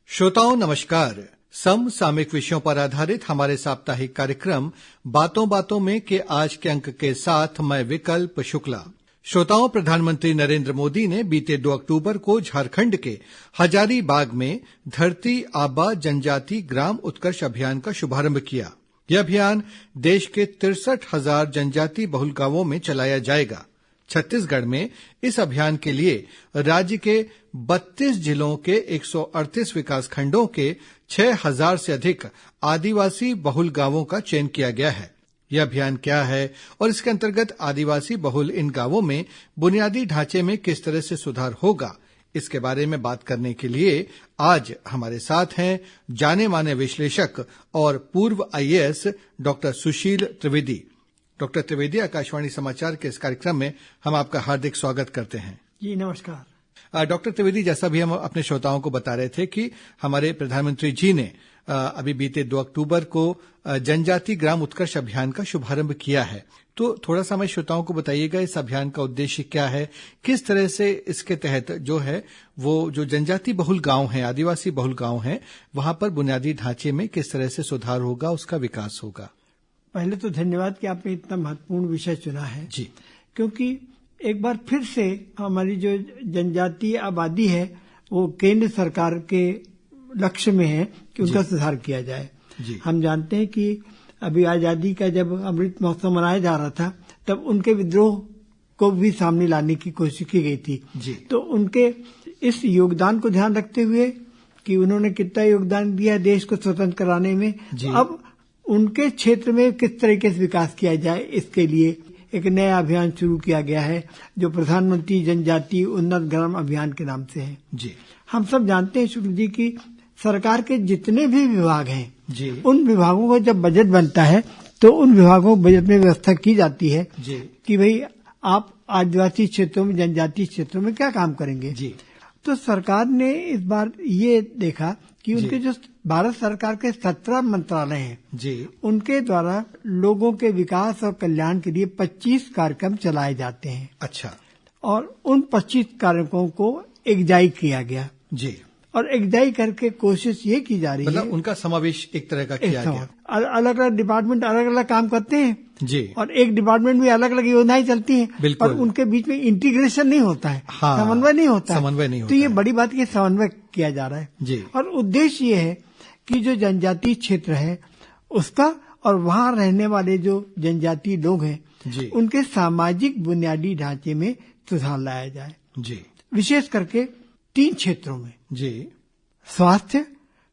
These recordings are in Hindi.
श्रोताओं नमस्कार। समसामयिक विषयों पर आधारित हमारे साप्ताहिक कार्यक्रम बातों बातों में के आज के अंक के साथ मैं विकल्प शुक्ला। श्रोताओं, प्रधानमंत्री नरेंद्र मोदी ने बीते 2 अक्टूबर को झारखंड के हजारीबाग में धरती आबा जनजाति ग्राम उत्कर्ष अभियान का शुभारंभ किया। यह अभियान देश के 63,000 जनजाति बहुल गांवों में चलाया जाएगा। छत्तीसगढ़ में इस अभियान के लिए राज्य के 32 जिलों के 138 विकासखंडों के 6,000 से अधिक आदिवासी बहुल गांवों का चयन किया गया है। यह अभियान क्या है और इसके अंतर्गत आदिवासी बहुल इन गांवों में बुनियादी ढांचे में किस तरह से सुधार होगा, इसके बारे में बात करने के लिए आज हमारे साथ हैं जाने माने विश्लेषक और पूर्व IAS doctor Sushil Trivedi. Doctor Trivedi, Akashvani समाचार के इस कार्यक्रम में हम आपका हार्दिक स्वागत करते हैं। जी नमस्कार। डॉक्टर त्रिवेदी, जैसा भी हम अपने श्रोताओं को बता रहे थे कि हमारे प्रधानमंत्री जी ने अभी बीते 2 अक्टूबर को जनजाति ग्राम उत्कर्ष अभियान का शुभारंभ किया है, तो थोड़ा सा हमारे श्रोताओं को बताइएगा इस अभियान का उद्देश्य क्या है, किस तरह से इसके तहत जो है वो जो जनजाति बहुल गांव हैं, आदिवासी बहुल गांव हैं, वहां पर बुनियादी ढांचे में किस तरह से सुधार होगा, उसका विकास होगा। पहले तो धन्यवाद कि आपने इतना महत्वपूर्ण विषय चुना है जी, क्योंकि एक बार फिर से हमारी जो जनजातीय आबादी है वो केंद्र सरकार के लक्ष्य में है कि उनका सुधार किया जाए। जी। हम जानते हैं कि अभी आजादी का जब अमृत महोत्सव मनाया जा रहा था तब उनके विद्रोह को भी सामने लाने की कोशिश की गई थी। जी। तो उनके इस योगदान को ध्यान रखते हुए कि उन्होंने कितना योगदान दिया देश को स्वतंत्र कराने में, अब उनके क्षेत्र में किस तरीके से विकास किया जाए, इसके लिए एक नया अभियान शुरू किया गया है जो प्रधानमंत्री जनजाति उन्नत ग्राम अभियान के नाम से है। जी। हम सब जानते हैं शुक्ल जी की सरकार के जितने भी विभाग हैं जी। उन विभागों को जब बजट बनता है तो उन विभागों को बजट में व्यवस्था की जाती है जी। कि भाई आप आदिवासी क्षेत्रों में जनजातीय क्षेत्रों में क्या काम करेंगे। जी। तो सरकार ने इस बार ये देखा कि उनके जो भारत सरकार के 17 मंत्रालय हैं जी, उनके द्वारा लोगों के विकास और कल्याण के लिए 25 कार्यक्रम चलाए जाते हैं। अच्छा। और उन 25 कार्यक्रमों को एकजाई किया गया। जी। और एकजाई करके कोशिश ये की जा रही है, मतलब उनका समावेश एक तरह का किया गया। अलग अलग डिपार्टमेंट अलग अलग काम करते हैं जी, और एक डिपार्टमेंट में अलग अलग योजनाएं चलती हैं और उनके बीच में इंटीग्रेशन नहीं होता है। हाँ, समन्वय नहीं होता तो ये बड़ी बात है, समन्वय किया जा रहा है जी। और उद्देश्य ये है कि जो जनजातीय क्षेत्र है उसका और वहाँ रहने वाले जो जनजातीय लोग हैं जी, उनके सामाजिक बुनियादी ढांचे में सुधार लाया जाए जी, विशेष करके 3 क्षेत्रों में जी, स्वास्थ्य,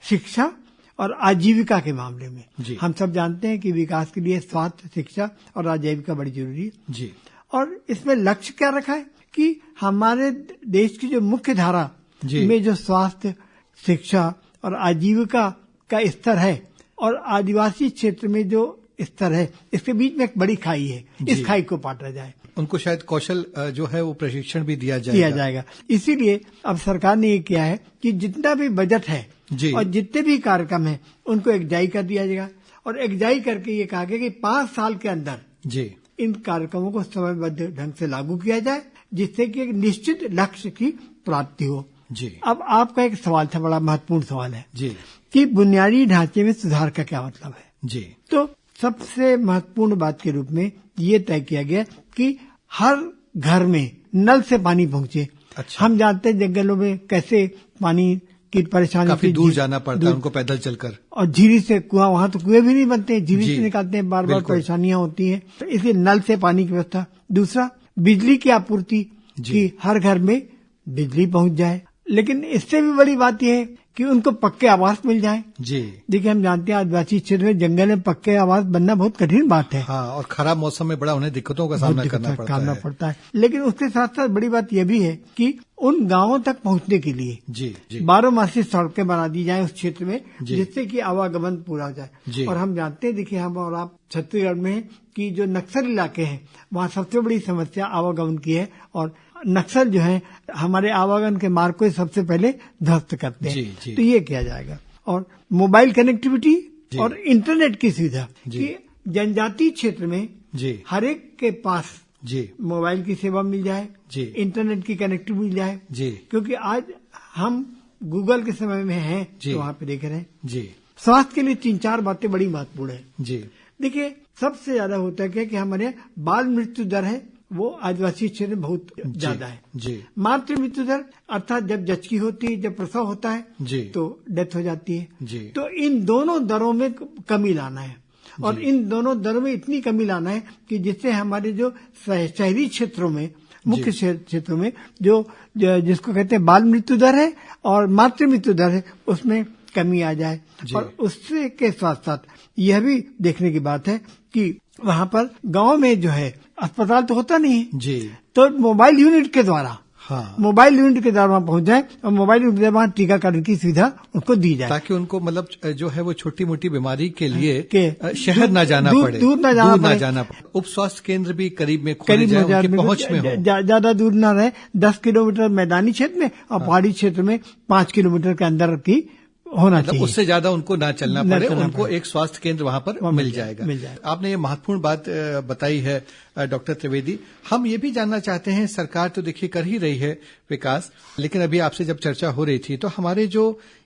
शिक्षा और आजीविका के मामले में। जी। हम सब जानते हैं कि विकास के लिए स्वास्थ्य, शिक्षा और आजीविका बड़ी जरूरी है जी। और इसमें लक्ष्य क्या रखा है कि हमारे देश की जो मुख्य धारा में जो स्वास्थ्य, शिक्षा और आजीविका का स्तर है और आदिवासी क्षेत्र में जो स्तर है इसके बीच में एक बड़ी खाई है, इस खाई को पाटा जाए। उनको शायद कौशल जो है वो प्रशिक्षण भी दिया जाएगा। इसीलिए अब सरकार ने ये किया है कि जितना भी बजट है जी, और जितने भी कार्यक्रम है उनको एकजाई कर दिया जाएगा और एकजाई करके ये कहा गया कि 5 साल के अंदर जी इन कार्यक्रमों को समयबद्ध ढंग से लागू किया जाए जिससे कि एक निश्चित लक्ष्य की प्राप्ति हो। जी। अब आपका एक सवाल था, बड़ा महत्वपूर्ण सवाल है जी, कि बुनियादी ढांचे में सुधार का क्या मतलब है। जी। तो सबसे महत्वपूर्ण बात के रूप में ये तय किया गया कि हर घर में नल से पानी पहुंचे। अच्छा। हम जानते हैं जंगलों में कैसे पानी की परेशानी, काफी दूर जाना पड़ता है उनको पैदल चलकर, और झीरी से कुआं, वहां तो कुएं भी नहीं बनते, झीरी से निकालते हैं, बार बार परेशानियां होती हैं, तो इसलिए नल से पानी की व्यवस्था। दूसरा, बिजली की आपूर्ति कि हर घर में बिजली पहुंच जाए, लेकिन इससे भी बड़ी बात यह है कि उनको पक्के आवास मिल जाए। जी। देखिए हम जानते हैं आदिवासी क्षेत्र में जंगल में पक्के आवास बनना बहुत कठिन बात है। हाँ, और खराब मौसम में बड़ा उन्हें दिक्कतों का सामना करना पड़ता है। लेकिन उसके साथ साथ बड़ी बात यह भी है कि उन गांवों तक पहुंचने के लिए जी, जी, 12मासी सड़कें बना दी जाए उस क्षेत्र में जिससे कि आवागमन पूरा हो जाए। और हम जानते हैं, देखिए हम और आप छत्तीसगढ़ में कि जो नक्सल इलाके हैं वहाँ सबसे बड़ी समस्या आवागमन की है और नक्सल जो है हमारे आवागमन के मार्ग को सबसे पहले ध्वस्त करते हैं। तो ये किया जाएगा। और मोबाइल कनेक्टिविटी और इंटरनेट की सुविधा कि जनजातीय क्षेत्र में हर एक के पास जी, मोबाइल की सेवा मिल जाए जी, इंटरनेट की कनेक्टिविटी मिल जाए जी, क्योंकि आज हम गूगल के समय में हैं जी, तो वहाँ पे देख रहे हैं। जी, स्वास्थ्य के लिए 3-4 बातें बड़ी महत्वपूर्ण है। जी, देखिए सबसे ज्यादा होता है कि हमारे बाल मृत्यु दर है वो आदिवासी क्षेत्र में बहुत ज्यादा है। जी, मातृ मृत्यु दर अर्थात जब जचकी होती है, जब प्रसव होता है जी, तो डेथ हो जाती है। जी, तो इन दोनों दरों में कमी लाना है और इन दोनों दरों में इतनी कमी लाना है कि जिससे हमारे जो शहरी क्षेत्रों में, मुख्य क्षेत्रों में जो जिसको कहते हैं बाल मृत्यु दर है और मातृ मृत्यु दर है उसमें कमी आ जाए। और उससे के साथ साथ यह भी देखने की बात है कि वहाँ पर गांव में जो है अस्पताल तो होता नहीं है जी, तो मोबाइल यूनिट के द्वारा, हाँ, मोबाइल यूनिट के द्वारा वहाँ पहुंच जाए और मोबाइल यूनिट के वहाँ टीकाकरण की सुविधा उनको दी जाए ताकि उनको मतलब जो है वो छोटी मोटी बीमारी के लिए शहर ना जाना पड़े, दूर ना जाना पड़े। उप स्वास्थ्य केंद्र भी करीब में खोले जाए, उनकी पहुंच में हो, ज्यादा दूर ना रहे। 10 किलोमीटर मैदानी क्षेत्र में और पहाड़ी क्षेत्र में 5 किलोमीटर के अंदर की होना चाहिए। उससे ज्यादा उनको ना चलना पड़े, उनको एक स्वास्थ्य केंद्र वहां पर मिल जाएगा। आपने ये महत्वपूर्ण बात बताई है डॉक्टर त्रिवेदी। हम ये भी जानना चाहते हैं, सरकार तो देखिए कर ही रही है विकास, लेकिन अभी आपसे जब चर्चा हो रही थी तो हमारे जो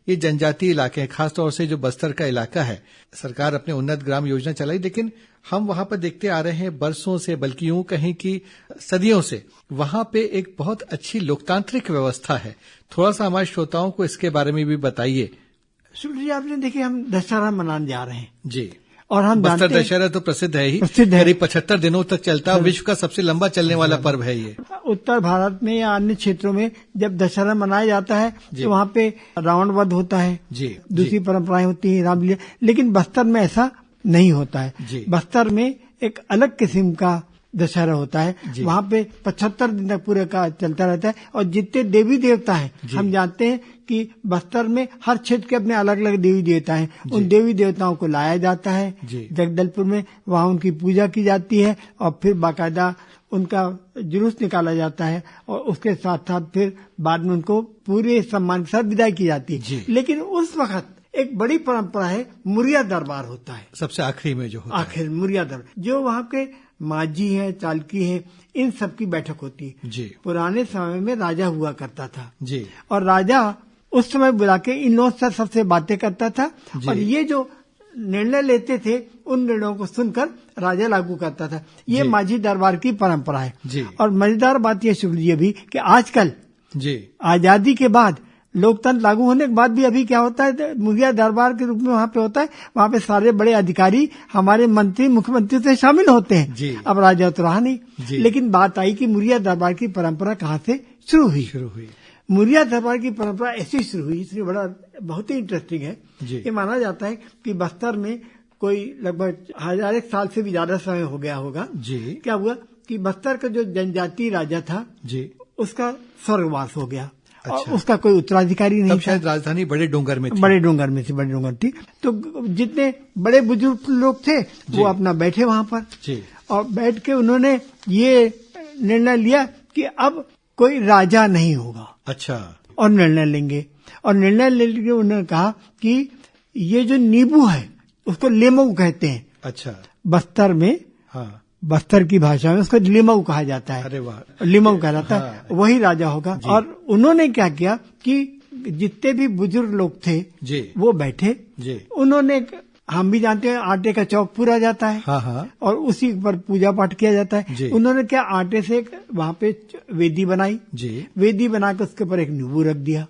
ये जनजातीय इलाके हैं, खासतौर से जो बस्तर का इलाका है, सरकार अपने उन्नत ग्राम योजना चलाई, लेकिन हम वहां पर देखते आ रहे हैं बरसों से, बल्कि यूं कहें कि सदियों से वहां पे एक बहुत अच्छी लोकतांत्रिक व्यवस्था है। थोड़ा सा हमारे श्रोताओं को इसके बारे में भी बताइए। सुब्रत जी, आपने देखिए हम दशहरा मनाने जा रहे हैं जी, और हम बस्तर दशहरा तो प्रसिद्ध है ही, प्रसिद्ध है, करीब 75 दिनों तक चलता है, विश्व का सबसे लंबा चलने वाला पर्व है ये। उत्तर भारत में या अन्य क्षेत्रों में जब दशहरा मनाया जाता है तो वहाँ पे रावण वध होता है, जी, दूसरी परंपराएं होती है, रामलीला, लेकिन बस्तर में ऐसा नहीं होता है। बस्तर में एक अलग किस्म का दशहरा होता है। वहाँ पे 75 दिन तक पूरे का चलता रहता है और जितने देवी देवता हैं, हम जानते हैं कि बस्तर में हर क्षेत्र के अपने अलग अलग देवी देवता हैं, उन देवी देवताओं को लाया जाता है जगदलपुर में, वहाँ उनकी पूजा की जाती है और फिर बाकायदा उनका जुलूस निकाला जाता है और उसके साथ साथ फिर बाद में उनको पूरे सम्मान के साथ विदाई की जाती है। लेकिन उस वक्त एक बड़ी परंपरा है, मुरिया दरबार होता है, सबसे आखिरी में जो होता है, आखिर मुरिया दरबार, जो वहाँ के माझी है, चालकी है, इन सब की बैठक होती है। जी, पुराने समय में राजा हुआ करता था जी, और राजा उस समय बुला के इन लोगों से सबसे बातें करता था और ये जो निर्णय लेते थे उन निर्णयों को सुनकर राजा लागू करता था। ये माझी दरबार की परंपरा है। और मजेदार बात यह शुक्र जी अभी कि आजकल आजादी के बाद लोकतंत्र लागू होने के बाद भी अभी क्या होता है, मुरिया दरबार के रूप में वहाँ पे होता है, वहाँ पे सारे बड़े अधिकारी हमारे मंत्री मुख्यमंत्री से शामिल होते हैं। अब राजा तो रहा नहीं, लेकिन बात आई कि मुरिया दरबार की परंपरा कहाँ से शुरू हुई। मुरिया दरबार की परंपरा ऐसी शुरू हुई, इसलिए बड़ा बहुत ही इंटरेस्टिंग है। ये माना जाता है कि बस्तर में कोई लगभग 1000 साल से भी ज्यादा समय हो गया होगा। क्या हुआ कि बस्तर का जो जनजातीय राजा था उसका स्वर्गवास हो गया। अच्छा। और उसका कोई उत्तराधिकारी नहीं था। शायद राजधानी बड़े डोंगर में थी। बड़े डोंगर थी। तो जितने बड़े बुजुर्ग लोग थे वो अपना बैठे वहां पर और बैठ के उन्होंने ये निर्णय लिया कि अब कोई राजा नहीं होगा। अच्छा। और निर्णय लेंगे और निर्णय लेके उन्होंने कहा कि ये जो नींबू है उसको लेमऊ कहते हैं। अच्छा। बस्तर में, हाँ, बस्तर की भाषा में उसको लिमऊ कहा जाता है। अरे वाह, लिमऊ कहलाता है। वही राजा होगा। और उन्होंने क्या किया कि जितने भी बुजुर्ग लोग थे वो बैठे। उन्होंने, हम भी जानते हैं आटे का चौक पूरा जाता है। हाँ। और उसी पर पूजा पाठ किया जाता है। उन्होंने क्या आटे से वहाँ पे वेदी बनाई। वेदी बना के उसके ऊपर एक नींबू रख दिया।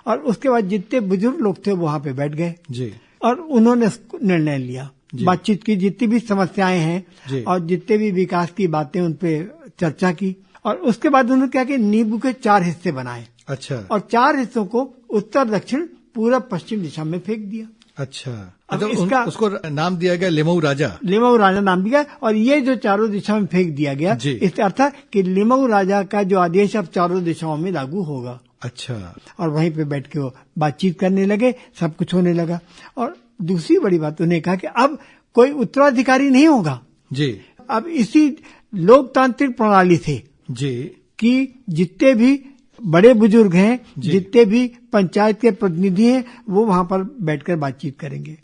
और उसके बाद जितने बुजुर्ग लोग थे वहाँ पे बैठ गए और उन्होंने निर्णय लिया, बातचीत की, जितनी भी समस्याएं हैं और जितने भी विकास की बातें उन पे चर्चा की। और उसके बाद उन्होंने क्या कि नींबू के 4 हिस्से बनाए। अच्छा। और 4 हिस्सों को उत्तर दक्षिण पूरब पश्चिम दिशा में फेंक दिया। अच्छा। तो इसका उसको नाम दिया गया लिमऊ राजा। लिमऊ राजा नाम दिया। और ये जो चारों दिशा में फेंक दिया गया, इसका अर्थ है कि लिमऊ राजा का जो आदेश अब चारों दिशाओं में लागू होगा। अच्छा। और वहीं पे बैठ के वो बातचीत करने लगे, सब कुछ होने लगा। और दूसरी बड़ी बात उन्हें कहा कि अब कोई उत्तराधिकारी नहीं होगा। अब इसी लोकतांत्रिक प्रणाली से कि जितने भी बड़े बुजुर्ग हैं, जितने भी पंचायत के प्रतिनिधि हैं, वो वहां पर बैठकर बातचीत करेंगे।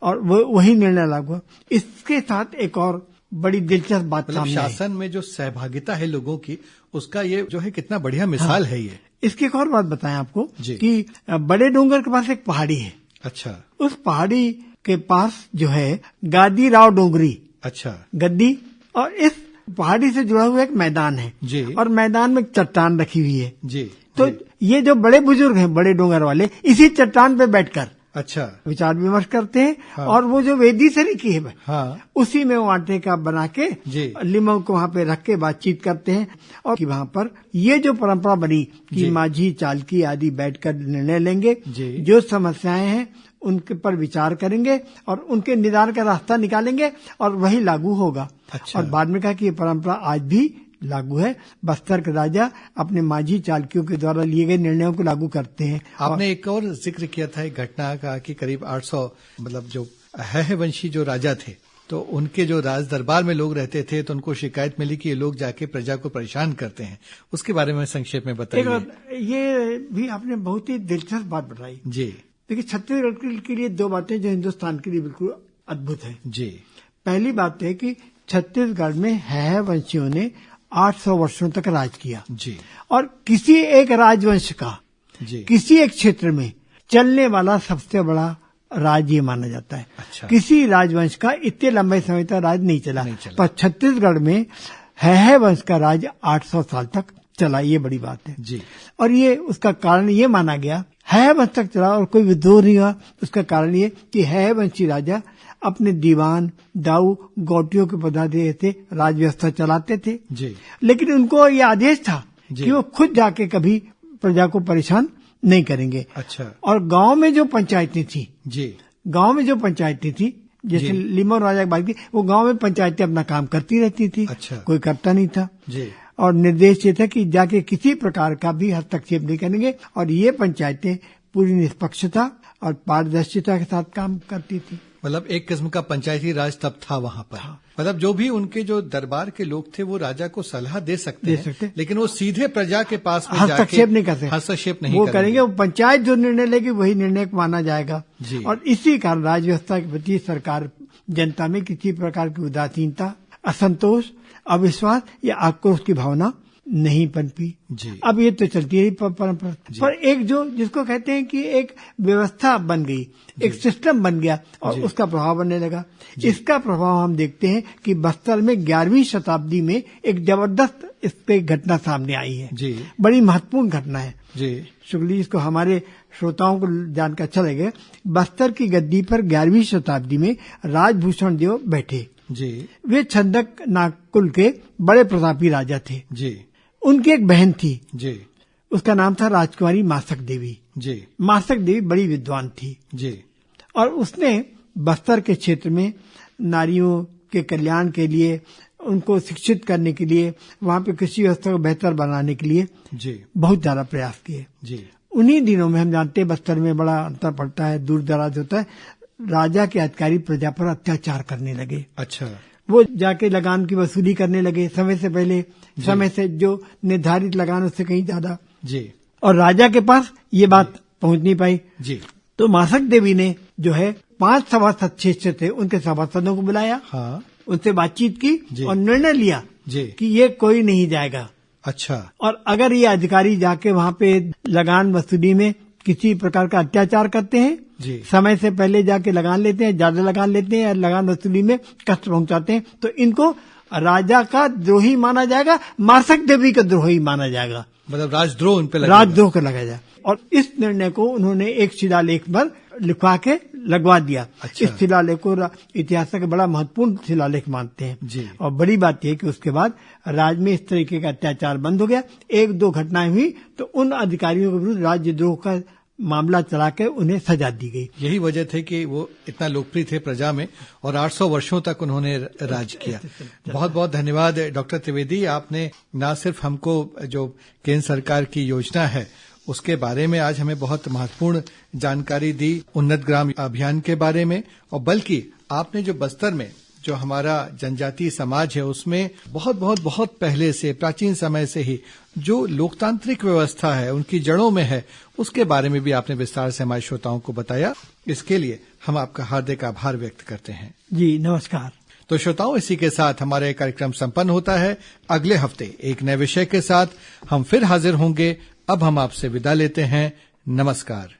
और वो वही निर्णय लागू हुआ। इसके साथ एक और बड़ी दिलचस्प बात सामने आई। शासन में जो सहभागिता है लोगों की, उसका ये जो है कितना बढ़िया मिसाल है ये। इसकी एक और बात बताएं आपको कि बड़े डोंगर के पास एक पहाड़ी है। अच्छा। उस पहाड़ी के पास जो है गादी राव डोंगरी, अच्छा, गद्दी, और इस पहाड़ी से जुड़ा हुआ एक मैदान है जी। और मैदान में चट्टान रखी हुई है जी। तो ये जो बड़े बुजुर्ग हैं, बड़े डोंगर वाले, इसी चट्टान पे बैठकर अच्छा विचार विमर्श करते हैं। हाँ। और वो जो वेदी से लिखी है हाँ। उसी में वो आटे का बना के लीमों को वहाँ पे रख के बातचीत करते हैं। और कि वहाँ पर ये जो परंपरा बनी कि माझी, चालकी आदि बैठकर निर्णय लेंगे, जो समस्याएं हैं उनके पर विचार करेंगे और उनके निदान का रास्ता निकालेंगे और वही लागू होगा। अच्छा। और बाद में कहा कि ये परंपरा आज भी लागू है। बस्तर के राजा अपने माझी चालकियों के द्वारा लिए गए निर्णयों को लागू करते हैं। आपने एक और जिक्र किया था एक घटना का कि करीब 800 मतलब जो है वंशी जो राजा थे, तो उनके जो राज दरबार में लोग रहते थे तो उनको शिकायत मिली कि ये लोग जाके प्रजा को परेशान करते हैं। उसके बारे में संक्षेप में बताइए। ये भी आपने बहुत ही दिलचस्प बात बताई जी। देखिए, छत्तीसगढ़ के लिए दो बातें जो हिंदुस्तान के लिए बिल्कुल अद्भुत है। जी। पहली बात है कि छत्तीसगढ़ में है वंशियों ने 800 वर्षों तक राज किया जी। और किसी एक राजवंश का जी। किसी एक क्षेत्र में चलने वाला सबसे बड़ा राज ये माना जाता है। अच्छा। किसी राजवंश का इतने लंबे समय तक राज नहीं चला। पर छत्तीसगढ़ में है वंश का राज 800 साल तक चला, ये बड़ी बात है जी। और ये उसका कारण ये माना गया, है वंश तक चला और कोई विद्रोह नहीं हुआ। उसका कारण ये कि है वंशी राजा अपने दीवान, दाऊ, गौटियों के पदाधिकारी थे, राज व्यवस्था चलाते थे जी। लेकिन उनको ये आदेश था कि वो खुद जाके कभी प्रजा को परेशान नहीं करेंगे। अच्छा। और गांव में जो पंचायतें थी जी, गांव में जो पंचायतें थी, जैसे लिमो राजा की बात की, वो गांव में पंचायतें अपना काम करती रहती थी। अच्छा। कोई करता नहीं था जी। और निर्देश ये था कि जाके किसी प्रकार का भी हस्तक्षेप नहीं करेंगे। और ये पंचायतें पूरी निष्पक्षता और पारदर्शिता के साथ काम करती थी। मतलब एक किस्म का पंचायती राज तब था वहाँ पर। मतलब जो भी उनके जो दरबार के लोग थे वो राजा को सलाह दे सकते हैं, लेकिन वो सीधे प्रजा के पास में हस्तक्षेप नहीं करते। हस्तक्षेप नहीं वो करेंगे, वो पंचायत जो निर्णय लेगी वही निर्णय माना जाएगा जी। और इसी कारण राज व्यवस्था के प्रति सरकार जनता में किसी प्रकार की उदासीनता, असंतोष, अविश्वास या आक्रोश की भावना नहीं पनपी जी। अब ये तो चलती है परंपरा, पर एक जो जिसको कहते हैं कि एक व्यवस्था बन गई, एक सिस्टम बन गया और उसका प्रभाव बनने लगा। इसका प्रभाव हम देखते हैं कि बस्तर में 11वीं शताब्दी में एक जबरदस्त इस पे घटना सामने आई है जी। बड़ी महत्वपूर्ण घटना है जी। शुक्ल जी, इसको हमारे श्रोताओं को जानकर अच्छा लगेगा। बस्तर की गद्दी पर 11वीं शताब्दी में राजभूषण देव बैठे जी। वे छंदक नागकुल के बड़े प्रतापी राजा थे जी। उनकी एक बहन थी जी, उसका नाम था राजकुमारी मासक देवी जी। मासक देवी बड़ी विद्वान थी जी। और उसने बस्तर के क्षेत्र में नारियों के कल्याण के लिए, उनको शिक्षित करने के लिए, वहाँ पे कृषि व्यवस्था को बेहतर बनाने के लिए जी बहुत ज्यादा प्रयास किए जी। उन्हीं दिनों में हम जानते हैं बस्तर में बड़ा अंतर पड़ता है, दूर दराज होता है। राजा के अधिकारी प्रजा पर अत्याचार करने लगे। अच्छा। वो जाके लगान की वसूली करने लगे समय से पहले, समय से जो निर्धारित लगान उससे कहीं ज्यादा जी। और राजा के पास ये बात पहुंच नहीं पाई जी। तो मासक देवी ने जो है 5 सभासद शिष्य थे, उनके सभासदों को बुलाया, हाँ। उनसे बातचीत की और निर्णय लिया जी कि ये कोई नहीं जाएगा। अच्छा। और अगर ये अधिकारी जाके वहाँ पे लगान वसूली में किसी प्रकार का अत्याचार करते हैं जी, समय से पहले जाके लगान लेते हैं, ज्यादा लगान लेते हैं या लगान वसूली में कष्ट पहुंचाते हैं, तो इनको राजा का द्रोही माना जाएगा, मासक देवी का द्रोही माना जाएगा। मतलब राजद्रोह उन पे लगेगा, राजद्रोह का लगाया जाए। और इस निर्णय को उन्होंने एक शिलालेख पर लिखवा के लगवा दिया। अच्छा। इस शिलालेख को इतिहास का बड़ा महत्वपूर्ण शिलालेख मानते हैं जी। और बड़ी बात यह कि उसके बाद राज्य में इस तरीके का अत्याचार बंद हो गया। 1-2 घटनाएं हुई तो उन अधिकारियों के विरुद्ध राज्यद्रोह का मामला चला के उन्हें सजा दी गई। यही वजह थी कि वो इतना लोकप्रिय थे प्रजा में और 800 वर्षों तक उन्होंने राज किया। बहुत बहुत धन्यवाद डॉक्टर त्रिवेदी, आपने न सिर्फ हमको जो केंद्र सरकार की योजना है उसके बारे में आज हमें बहुत महत्वपूर्ण जानकारी दी, उन्नत ग्राम अभियान के बारे में, और बल्कि आपने जो बस्तर में जो हमारा जनजातीय समाज है उसमें बहुत बहुत बहुत पहले से, प्राचीन समय से ही जो लोकतांत्रिक व्यवस्था है उनकी जड़ों में है, उसके बारे में भी आपने विस्तार से हमारे श्रोताओं को बताया। इसके लिए हम आपका हार्दिक आभार व्यक्त करते हैं। जी नमस्कार। तो श्रोताओं, इसी के साथ हमारे कार्यक्रम संपन्न होता है। अगले हफ्ते एक नए विषय के साथ हम फिर हाजिर होंगे। अब हम आपसे विदा लेते हैं। नमस्कार।